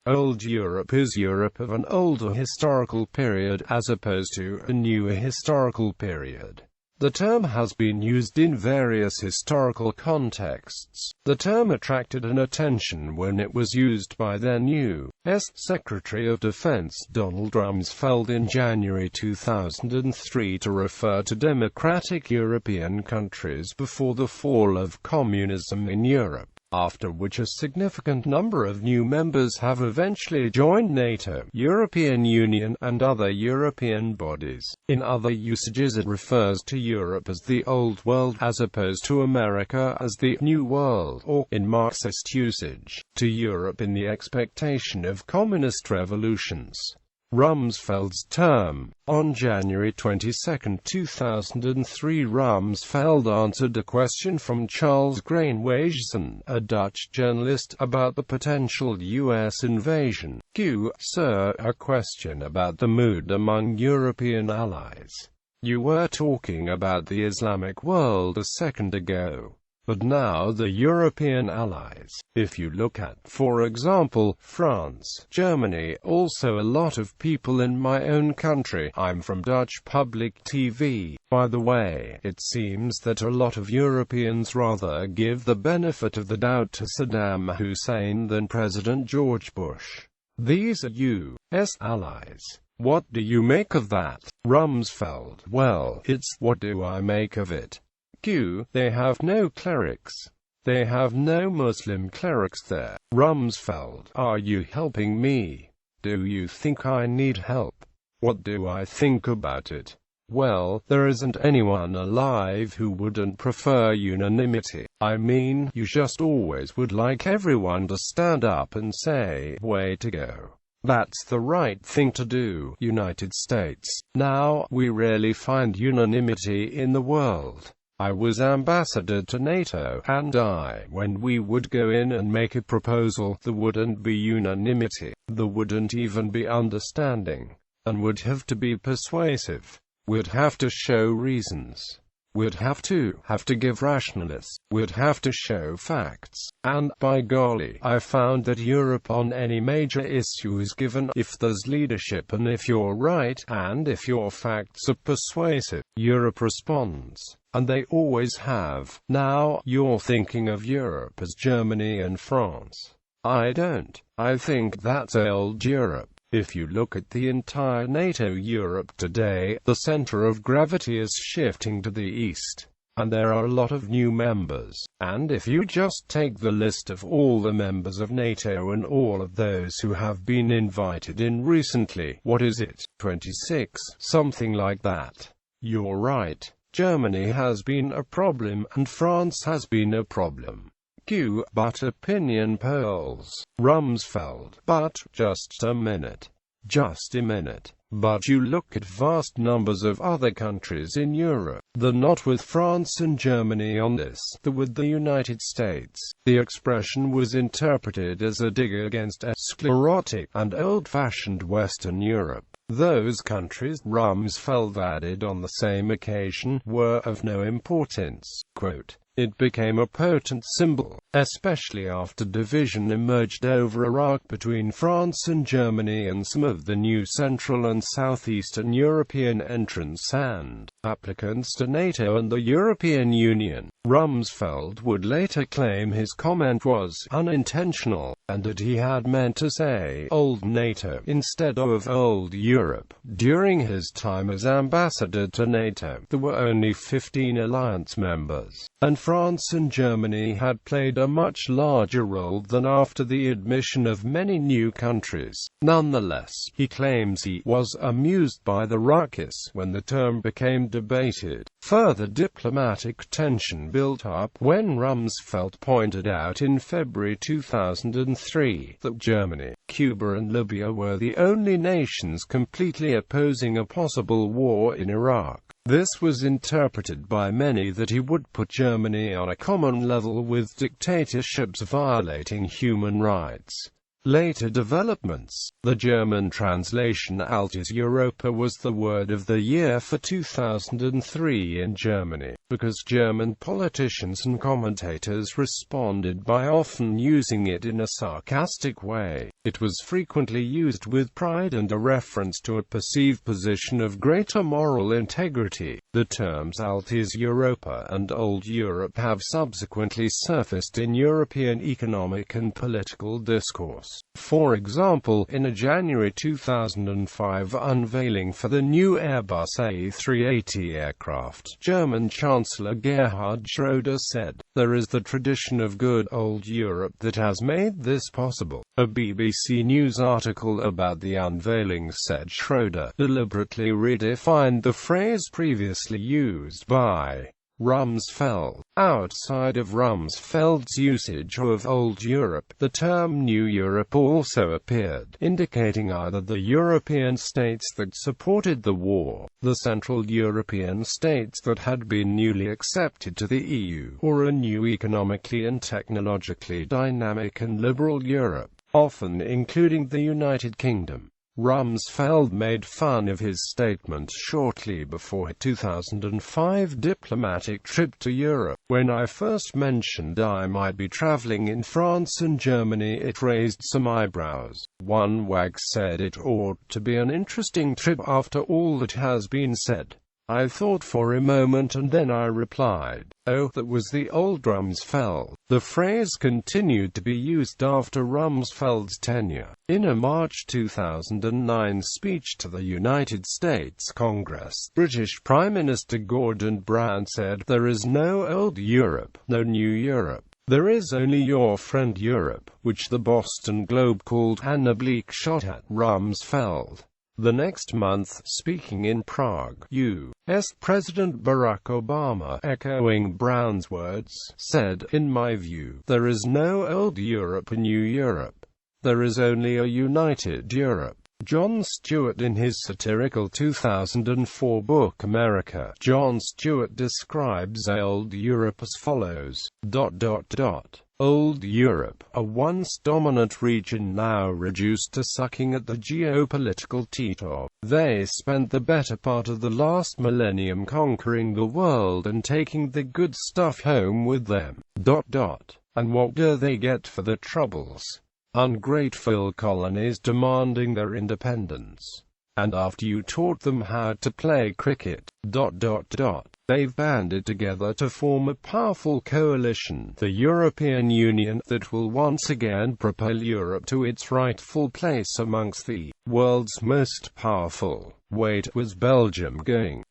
Old Europe is Europe of an older historical period as opposed to a newer historical period. The term has been used in various historical contexts. The term attracted an attention when it was used by then-U.S. Secretary of Defense Donald Rumsfeld in January 2003 to refer to democratic European countries before the fall of communism in Europe, after which a significant number of new members have eventually joined NATO, European Union, and other European bodies. In other usages it refers to Europe as the Old World as opposed to America as the New World, or, in Marxist usage, to Europe in the expectation of communist revolutions. Rumsfeld's term. On January 22, 2003, Rumsfeld answered a question from Charles Greenwayson, a Dutch journalist, about the potential U.S. invasion. Sir, a question about the mood among European allies. You were talking about the Islamic world a second ago. But now the European allies, if you look at, for example, France, Germany, also a lot of people in my own country, I'm from Dutch public TV. By the way, it seems that a lot of Europeans rather give the benefit of the doubt to Saddam Hussein than President George Bush. These are U.S. allies. What do you make of that? Rumsfeld: well, it's what do I make of it? They have no clerics. They have no Muslim clerics there. Rumsfeld: are you helping me? Do you think I need help? What do I think about it? Well, there isn't anyone alive who wouldn't prefer unanimity. I mean, you just always would like everyone to stand up and say, way to go. That's the right thing to do, United States. Now, we rarely find unanimity in the world. I was ambassador to NATO, and when we would go in and make a proposal, there wouldn't be unanimity. There wouldn't even be understanding. And would have to be persuasive. We'd have to show reasons. We'd have to give rationales. We'd have to show facts. And, by golly, I found that Europe on any major issue is given if there's leadership and if you're right, and if your facts are persuasive. Europe responds. And they always have. Now, you're thinking of Europe as Germany and France. I don't. I think that's old Europe. If you look at the entire NATO Europe today, the center of gravity is shifting to the east. And there are a lot of new members. And if you just take the list of all the members of NATO and all of those who have been invited in recently, what is it? 26? Something like that. You're right. Germany has been a problem, and France has been a problem. But opinion polls. Rumsfeld: but, just a minute. Just a minute. But you look at vast numbers of other countries in Europe. They're not with France and Germany on this, they're with the United States. The expression was interpreted as a dig against a sclerotic and old-fashioned Western Europe. Those countries, Rumsfeld added on the same occasion, were of no importance. Quote, it became a potent symbol, especially after division emerged over Iraq between France and Germany and some of the new Central and Southeastern European entrants and applicants to NATO and the European Union. Rumsfeld would later claim his comment was unintentional, and that he had meant to say old NATO instead of old Europe. During his time as ambassador to NATO, there were only 15 alliance members, and France and Germany had played a much larger role than after the admission of many new countries. Nonetheless, he claims he was amused by the ruckus when the term became debated. Further diplomatic tension built up when Rumsfeld pointed out in February 2003 that Germany, Cuba and Libya were the only nations completely opposing a possible war in Iraq. This was interpreted by many that he would put Germany on a common level with dictatorships violating human rights. Later developments. The German translation Altes Europa was the word of the year for 2003 in Germany, because German politicians and commentators responded by often using it in a sarcastic way. It was frequently used with pride and a reference to a perceived position of greater moral integrity. The terms Altes Europa and Old Europe have subsequently surfaced in European economic and political discourse. For example, in a January 2005 unveiling for the new Airbus A380 aircraft, German Chancellor Gerhard Schröder said, "There is the tradition of good old Europe that has made this possible." A BBC News article about the unveiling said Schröder deliberately redefined the phrase previously used by Rumsfeld. Outside of Rumsfeld's usage of Old Europe, the term New Europe also appeared, indicating either the European states that supported the war, the Central European states that had been newly accepted to the EU, or a new economically and technologically dynamic and liberal Europe, often including the United Kingdom. Rumsfeld made fun of his statement shortly before his 2005 diplomatic trip to Europe. "When I first mentioned I might be traveling in France and Germany, it raised some eyebrows. One wag said it ought to be an interesting trip after all that has been said. I thought for a moment and then I replied, oh, that was the old Rumsfeld." The phrase continued to be used after Rumsfeld's tenure. In a March 2009 speech to the United States Congress, British Prime Minister Gordon Brown said, "There is no old Europe, no new Europe. There is only your friend Europe," which the Boston Globe called an oblique shot at Rumsfeld. The next month, speaking in Prague, U.S. President Barack Obama, echoing Brown's words, said, "In my view, there is no old Europe or new Europe. There is only a united Europe." Jon Stewart in his satirical 2004 book America, Jon Stewart describes old Europe as follows, Old Europe, a once dominant region now reduced to sucking at the geopolitical teat-off. They spent the better part of the last millennium conquering the world and taking the good stuff home with them. And what do they get for the troubles? Ungrateful colonies demanding their independence. And after you taught them how to play cricket, they've banded together to form a powerful coalition, the European Union, that will once again propel Europe to its rightful place amongst the world's most powerful. Wait, was Belgium going?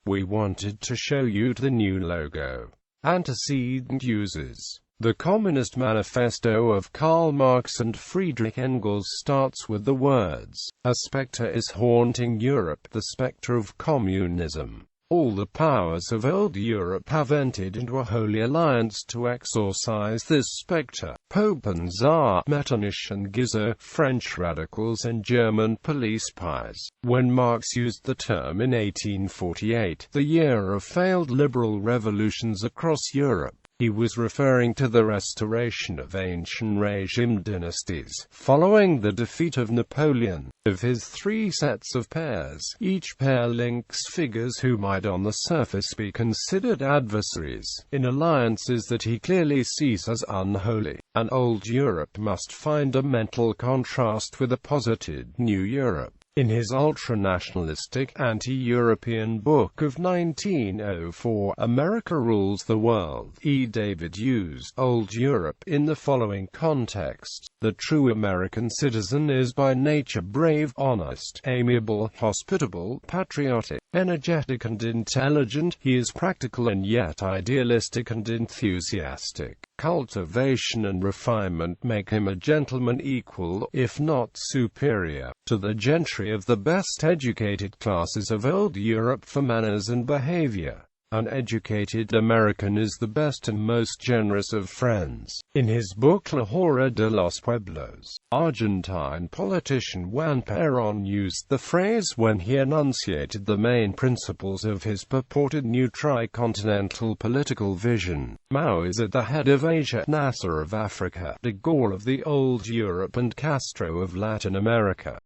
We wanted to show you the new logo. Antecedent uses. The Communist Manifesto of Karl Marx and Friedrich Engels starts with the words, "A spectre is haunting Europe, the spectre of communism." All the powers of old Europe have entered into a holy alliance to exorcise this spectre. Pope and Tsar, Metternich and Guizot, French radicals and German police spies. When Marx used the term in 1848, the year of failed liberal revolutions across Europe, he was referring to the restoration of ancient regime dynasties, following the defeat of Napoleon. Of his three sets of pairs, each pair links figures who might on the surface be considered adversaries, in alliances that he clearly sees as unholy. And old Europe must find a mental contrast with a posited new Europe. In his ultra-nationalistic, anti-European book of 1904, America Rules the World, E. David used Old Europe in the following context. The true American citizen is by nature brave, honest, amiable, hospitable, patriotic, energetic and intelligent. He is practical and yet idealistic and enthusiastic. Cultivation and refinement make him a gentleman equal, if not superior, to the gentry of the best educated classes of old Europe for manners and behavior. An educated American is the best and most generous of friends. In his book La Hora de los Pueblos, Argentine politician Juan Perón used the phrase when he enunciated the main principles of his purported new tricontinental political vision. Mao is at the head of Asia, Nasser of Africa, de Gaulle of the old Europe, and Castro of Latin America.